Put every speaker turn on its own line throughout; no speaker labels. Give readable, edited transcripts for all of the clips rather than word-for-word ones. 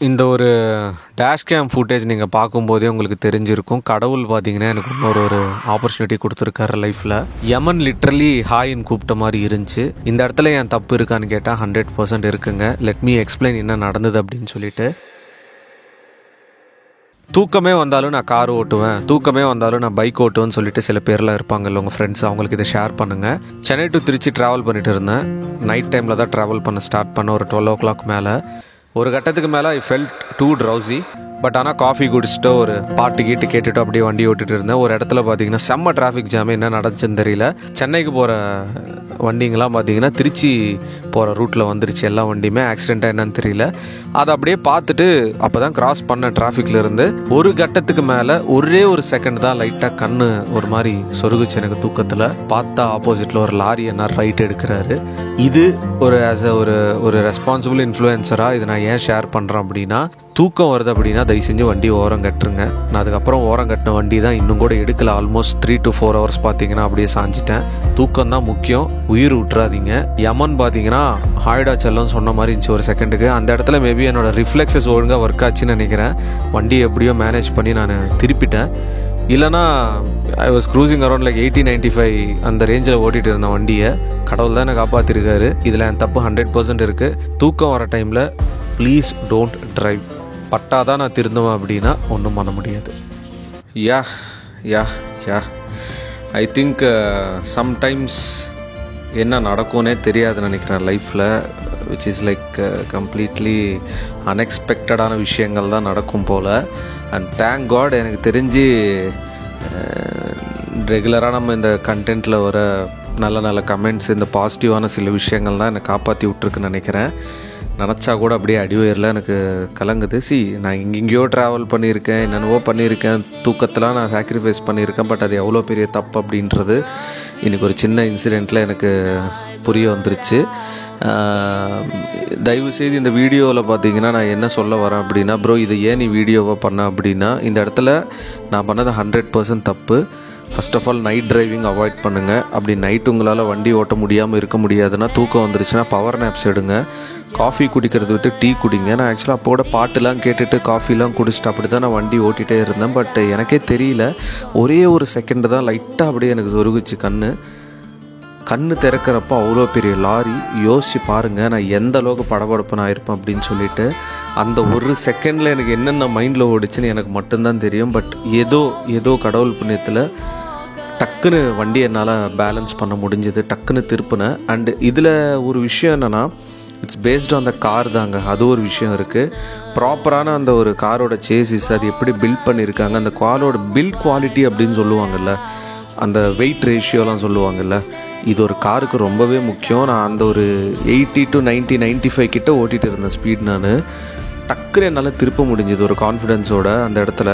இந்த ஒரு dash game footage நீங்கள் பார்க்கும்போதே உங்களுக்கு தெரிஞ்சிருக்கும். கடவுள் பார்த்தீங்கன்னா எனக்கு ஒரு ஆப்பர்ச்சுனிட்டி கொடுத்துருக்காரு லைஃப்பில். யமன் லிட்ரலி ஹாயின்னு கூப்பிட்ட மாதிரி இருந்துச்சு. இந்த இடத்துல என் தப்பு இருக்கான்னு கேட்டால் 100% இருக்குங்க. லெட் மீ எக்ஸ்பிளைன் என்ன நடந்தது அப்படின்னு சொல்லிட்டு. தூக்கமே வந்தாலும் நான் கார் ஓட்டுவேன், தூக்கமே வந்தாலும் நான் பைக் ஓட்டுவேன்னு சொல்லிட்டு சில பேர்லாம் இருப்பாங்கல்ல உங்கள் ஃப்ரெண்ட்ஸ், அவங்களுக்கு இதை ஷேர் பண்ணுங்கள். சென்னை டு திருச்சி ட்ராவல் பண்ணிட்டு இருந்தேன். நைட் டைமில் தான் ட்ராவல் பண்ண ஸ்டார்ட் பண்ண ஒரு 12 o'clock மேலே. ஒரு கட்டத்துக்கு மேலே I felt too drowsy. But ஆனால் காஃபி குடிச்சிட்டு ஒரு பாட்டு கேட்டுட்டு அப்படியே வண்டி ஓட்டிகிட்டு இருந்தேன். ஒரு இடத்துல பார்த்தீங்கன்னா செம்ம டிராஃபிக் ஜாம். என்ன நடந்துச்சுன்னு தெரியல. சென்னைக்கு போகிற வண்டிங்கெலாம் பார்த்தீங்கன்னா திருச்சி போகிற ரூட்டில் வந்துருச்சு. எல்லா வண்டியுமே ஆக்சிடெண்ட்டாக என்னன்னு தெரியல. அதை அப்படியே பார்த்துட்டு அப்போ தான் கிராஸ் பண்ண டிராஃபிக்கில் இருந்து ஒரு கட்டத்துக்கு மேலே ஒரே ஒரு செகண்ட் தான் லைட்டாக கண்ணு ஒரு மாதிரி சொருகுச்சு எனக்கு தூக்கத்தில். பார்த்தா ஆப்போசிட்டில் ஒரு லாரி என்ன ரைட் எடுக்கிறாரு. இது ஒரு ஆஸ் அ ஒரு ரெஸ்பான்சிபிள் இன்ஃப்ளூயன்சராக இது நான் ஏன் ஷேர் பண்ணுறேன் அப்படின்னா, தூக்கம் வருது அப்படின்னா தயவு செஞ்சு வண்டி ஓரம் கட்டுருங்க. நான் அதுக்கப்புறம் ஓரம் கட்டின வண்டி தான் இன்னும் கூட எடுக்கல. ஆல்மோஸ்ட் 3 to 4 hours பார்த்தீங்கன்னா அப்படியே சாஞ்சிட்டேன். தூக்கம் தான் முக்கியம், உயிர் விட்டுறாதீங்க. யமன் பார்த்தீங்கன்னா ஹாய்டா செல்லம் சொன்ன மாதிரி இருந்துச்சு ஒரு செகண்டுக்கு. அந்த இடத்துல மேபி என்னோட ரிஃப்ளெக்ஸஸ் ஒழுங்காக ஒர்க் ஆச்சுன்னு நினைக்கிறேன். வண்டி எப்படியோ மேனேஜ் பண்ணி நான் திருப்பிட்டேன். இல்லைனா I was cruising around like 80-95 அந்த ரேஞ்சில் ஓட்டிகிட்டு இருந்தேன் வண்டியை. கடவுள் தான் என்னை காப்பாற்றிருக்காரு. இதில் என் தப்பு 100% இருக்குது. தூக்கம் வர டைமில் ப்ளீஸ் டோன்ட் ட்ரைவ். பட்டாதான் நான் திருந்துவேன் அப்படின்னா ஒன்றும் பண்ண முடியாது. ஐ திங்க் சம்டைம்ஸ் என்ன நடக்கும்னே தெரியாதுன்னு நினைக்கிறேன் லைஃப்பில். விச் இஸ் லைக் கம்ப்ளீட்லி அன்எக்ஸ்பெக்டடான விஷயங்கள் தான் நடக்கும் போல். அண்ட் தேங்க் காட் எனக்கு தெரிஞ்சு ரெகுலராக நம்ம இந்த கண்டென்ட்டில் வர நல்ல கமெண்ட்ஸ், இந்த பாசிட்டிவான சில விஷயங்கள் தான் என்னை காப்பாற்றி விட்ருக்குன்னு நினைக்கிறேன். நினச்சா கூட அப்படியே அடிவயரில் எனக்கு கலங்குது. நான் எங்கெங்கேயோ ட்ராவல் பண்ணியிருக்கேன், என்னென்னவோ பண்ணியிருக்கேன், தூக்கத்தெலாம் நான் சாக்ரிஃபைஸ் பண்ணியிருக்கேன். பட் அது எவ்வளோ பெரிய தப்பு அப்படின்றது இன்றைக்கி ஒரு சின்ன இன்சிடெண்ட்டில் எனக்கு புரிய வந்துருச்சு. தயவுசெய்து இந்த வீடியோவில் பார்த்தீங்கன்னா நான் என்ன சொல்ல வரேன் அப்படின்னா, ப்ரோ இது ஏன் நீ வீடியோவை பண்ண அப்படின்னா, இந்த இடத்துல நான் பண்ணது 100% தப்பு. First of all night driving avoid பண்ணுங்கள். அப்படி நைட் உங்களால் வண்டி ஓட்ட முடியாமல் இருக்க முடியாதுன்னா, தூக்கம் வந்துருச்சுன்னா பவர் நேப்ஸ் எடுங்க. காஃபி குடிக்கிறது விட்டு டீ குடிங்க. நான் ஆக்சுவலாக அப்போட பாட்டுலாம் கேட்டுட்டு காஃபிலாம் குடிச்சிட்டு அப்படி தான் நான் வண்டி ஓட்டிகிட்டே இருந்தேன். பட் எனக்கே தெரியல, ஒரே ஒரு செகண்டு தான் லைட்டாக அப்படியே எனக்கு சொருகுச்சு கண்ணு திறக்கிறப்போ அவ்வளோ பெரிய லாரி. யோசிச்சு பாருங்கள் நான் எந்த அளவுக்கு படபடப்புன்னு ஆயிருப்பேன் அப்படின்னு சொல்லிட்டு. அந்த ஒரு செகண்டில் எனக்கு என்னென்ன மைண்டில் ஓடிச்சுன்னு எனக்கு மட்டும்தான் தெரியும். பட் ஏதோ கடவுள் புண்ணியத்தில் டக்குன்னு வண்டி என்னால் பேலன்ஸ் பண்ண முடிஞ்சது, டக்குன்னு திருப்பினேன். அண்டு இதில் ஒரு விஷயம் என்னென்னா, it's based on the car தாங்க. அது ஒரு விஷயம் இருக்குது. ப்ராப்பரான அந்த ஒரு காரோட சேசிஸ் அது எப்படி பில்ட் பண்ணியிருக்காங்க, அந்த காரோட பில்ட் குவாலிட்டி அப்படின்னு சொல்லுவாங்கள்ல, அந்த வெயிட் ரேஷியோலாம் சொல்லுவாங்கள்ல, இது ஒரு காருக்கு ரொம்பவே முக்கியம். நான் அந்த ஒரு 80 to 90, 95 கிட்ட ஓட்டிகிட்டு இருந்தேன் ஸ்பீட். நான் டக்குன்னு என்னால் திருப்ப முடிஞ்சது ஒரு கான்ஃபிடென்ஸோட. அந்த இடத்துல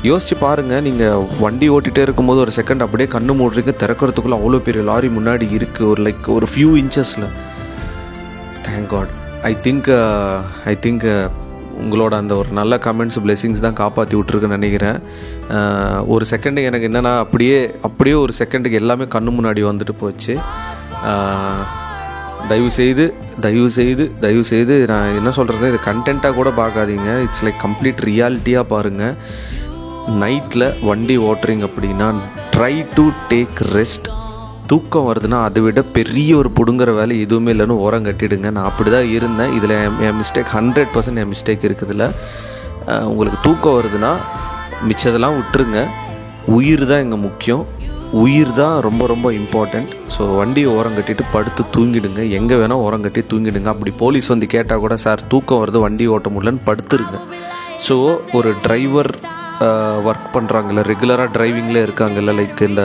யோசிச்சு பாருங்கள், நீங்கள் வண்டி ஓட்டிகிட்டே இருக்கும்போது ஒரு செகண்ட் அப்படியே கண்ணு மூடுறீங்க, திறக்கிறதுக்குள்ளே அவ்வளோ பெரிய லாரி முன்னாடி இருக்குது, ஒரு ஃபியூ இன்ச்சஸில். Thank God. ஐ திங்க் உங்களோட அந்த ஒரு நல்ல கமெண்ட்ஸ், பிளெஸிங்ஸ் தான் காப்பாற்றி விட்ருக்குன்னு நினைக்கிறேன். ஒரு செகண்டு எனக்கு என்னென்னா அப்படியே ஒரு செகண்டுக்கு எல்லாமே கண்ணு முன்னாடி வந்துட்டு போச்சு. தயவுசெய்து நான் என்ன சொல்கிறது, இது கண்டென்ட்டாக கூட பார்க்காதீங்க. இட்ஸ் லைக் கம்ப்ளீட் ரியாலிட்டியாக பாருங்கள். நைட்டில் வண்டி ஓட்டுறீங்க அப்படின்னா ட்ரை டு டேக் ரெஸ்ட். தூக்கம் வருதுன்னா அதை விட பெரிய ஒரு பிடுங்குற வேலை எதுவுமே இல்லைன்னு ஓரம் கட்டிடுங்க. நான் அப்படி தான் இருந்தேன். இதில் என் மிஸ்டேக் 100% என் மிஸ்டேக் இருக்குதுல்ல. உங்களுக்கு தூக்கம் வருதுன்னா மிச்சதெல்லாம் விட்டுருங்க. உயிர் தான் இங்கே முக்கியம். உயிர் தான் ரொம்ப ரொம்ப இம்பார்ட்டண்ட். ஸோ வண்டியை ஓரம் கட்டிட்டு படுத்து தூங்கிடுங்க. எங்கே வேணால் ஓரம் கட்டி தூங்கிடுங்க. அப்படி போலீஸ் வந்து கேட்டால் கூட, சார் தூக்கம் வருது வண்டி ஓட்ட முடியலன்னு படுத்துருங்க. ஸோ ஒரு டிரைவர் ஒர்க் பண்ணுறாங்கல்ல, ரெகுலராக டிரைவிங்கில் இருக்காங்கல்ல, லைக் இந்த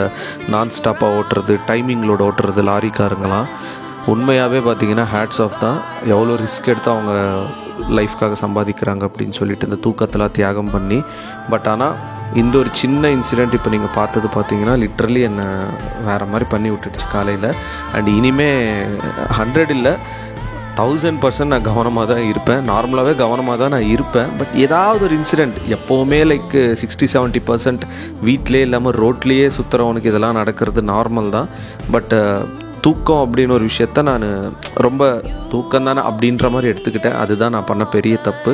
நான் ஸ்டாப்பாக ஓட்டுறது, டைமிங்களோட ஓட்டுறது லாரிக்காரங்களாம், உண்மையாகவே பார்த்தீங்கன்னா ஹேட்ஸ் ஆஃப் தான். எவ்வளோ ரிஸ்க் எடுத்து அவங்க லைஃப்காக சம்பாதிக்கிறாங்க அப்படின்னு சொல்லிட்டு இந்த தூக்கத்தெல்லாம் தியாகம் பண்ணி. பட் ஆனால் இந்த ஒரு சின்ன இன்சிடெண்ட் இப்போ நீங்கள் பார்த்தது பார்த்தீங்கன்னா லிட்ரலி என்னை வேறு மாதிரி பண்ணி விட்டுடுச்சு காலையில். அண்ட் இனிமேல் 100 இல்லை 1000% நான் கவனமாக தான் இருப்பேன். நார்மலாகவே கவனமாக தான் நான் இருப்பேன். பட் ஏதாவது ஒரு இன்சிடெண்ட் எப்போவுமே லைக் 60-70% வீட்டிலே இல்லாமல் ரோட்லேயே சுற்றுறவனுக்கு இதெல்லாம் நடக்கிறது நார்மல் தான். பட் தூக்கம் அப்படின்னு ஒரு விஷயத்த நான் ரொம்ப தூக்கம் தானே அப்படின்ற மாதிரி எடுத்துக்கிட்டேன். அதுதான் நான் பண்ண பெரிய தப்பு.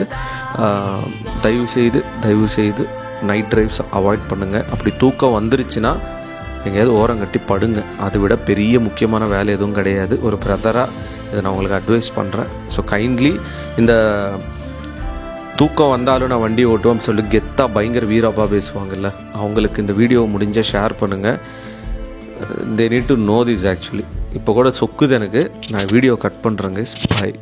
தயவுசெய்து நைட் ட்ரைவ்ஸ் அவாய்ட் பண்ணுங்கள். அப்படி தூக்கம் வந்துருச்சுன்னா எங்கேயாவது ஓரங்கட்டி படுங்க. அதை விட பெரிய முக்கியமான வேலை எதுவும் கிடையாது. ஒரு பிரதராக இதை நான் உங்களுக்கு அட்வைஸ் பண்ணுறேன். ஸோ கைண்ட்லி இந்த தூக்கம் வந்தாலும் நான் வண்டி ஓட்டுவோம்னு சொல்லி கெத்தாக பயங்கர வீராப்பா பேசுவாங்கல்ல, அவங்களுக்கு இந்த வீடியோ முடிஞ்ச ஷேர் பண்ணுங்கள். they need to know this actually. இப்போ கூட சொக்குது எனக்கு. நான் வீடியோ கட் பண்ணுறேங்க. பாய்.